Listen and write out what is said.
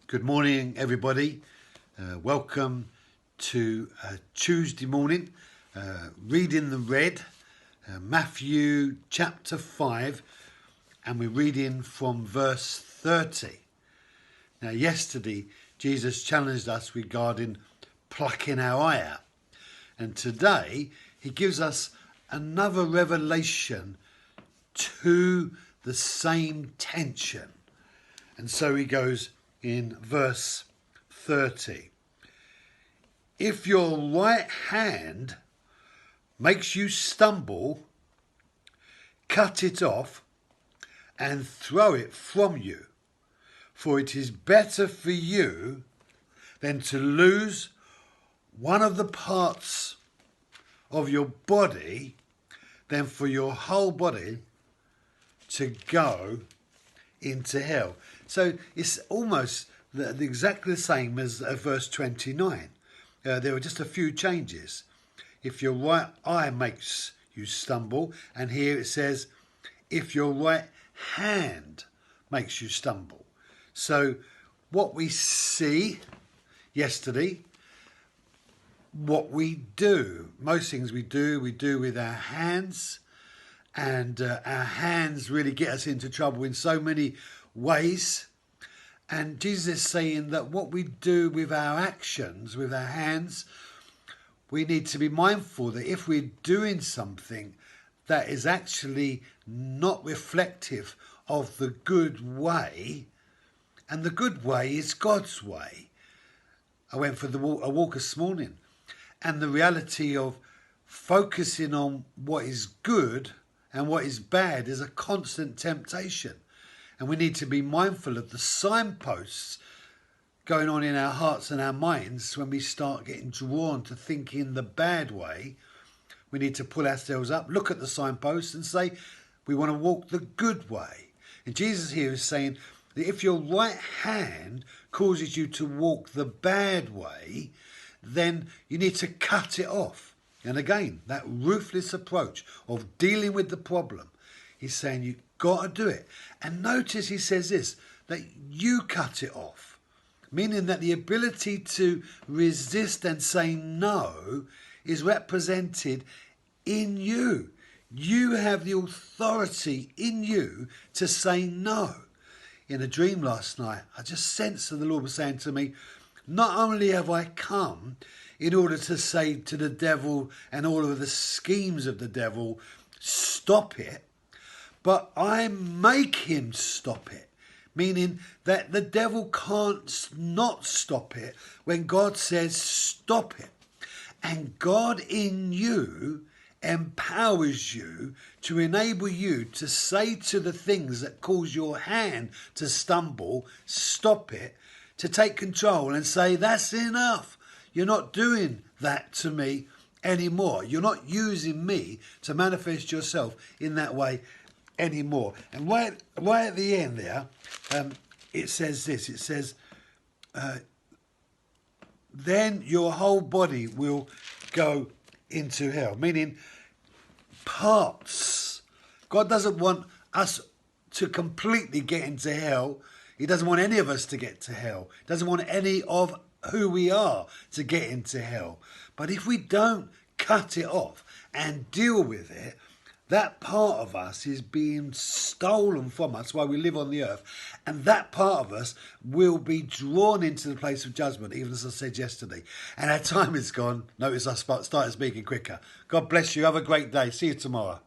Good morning, everybody. Welcome to Tuesday morning, reading the Red, Matthew chapter 5, and we're reading from verse 30. Now, yesterday, Jesus challenged us regarding plucking our eye out. And today, he gives us another revelation to the same tension. And so he goes in verse 30. If your right hand makes you stumble, cut it off and throw it from you. For it is better for you than to lose one of the parts of your body than for your whole body to go into hell. So it's almost exactly the same as verse 29. There were just a few changes. If your right eye makes you stumble, and here it says, if your right hand makes you stumble. So what we see yesterday, what we do, most things we do with our hands, and our hands really get us into trouble in so many ways. And Jesus is saying that what we do with our actions, with our hands, we need to be mindful that if we're doing something that is actually not reflective of the good way, and the good way is God's way. I went for a walk this morning, and the reality of focusing on what is good and what is bad is a constant temptation. And we need to be mindful of the signposts going on in our hearts and our minds when we start getting drawn to thinking the bad way. We need to pull ourselves up, look at the signposts and say, we want to walk the good way. And Jesus here is saying that if your right hand causes you to walk the bad way, then you need to cut it off. And again, that ruthless approach of dealing with the problem, he's saying you've got to do it. And notice he says this, that you cut it off, meaning that the ability to resist and say no is represented in you. You have the authority in you to say no. In a dream last night, I just sensed that the Lord was saying to me, not only have I come in order to say to the devil and all of the schemes of the devil, stop it, but I make him stop it. Meaning that the devil can't not stop it when God says stop it. And God in you empowers you to enable you to say to the things that cause your hand to stumble, stop it, to take control and say, that's enough. You're not doing that to me anymore. You're not using me to manifest yourself in that way anymore. And right at the end there, it says this. It says, then your whole body will go into hell. Meaning parts. God doesn't want us to completely get into hell. He doesn't want any of us to get to hell. He doesn't want any of who we are to get into hell. But if we don't cut it off and deal with it, that part of us is being stolen from us while we live on the earth. And that part of us will be drawn into the place of judgment, even as I said yesterday. And our time is gone. Notice I started speaking quicker. God bless you. Have a great day. See you tomorrow.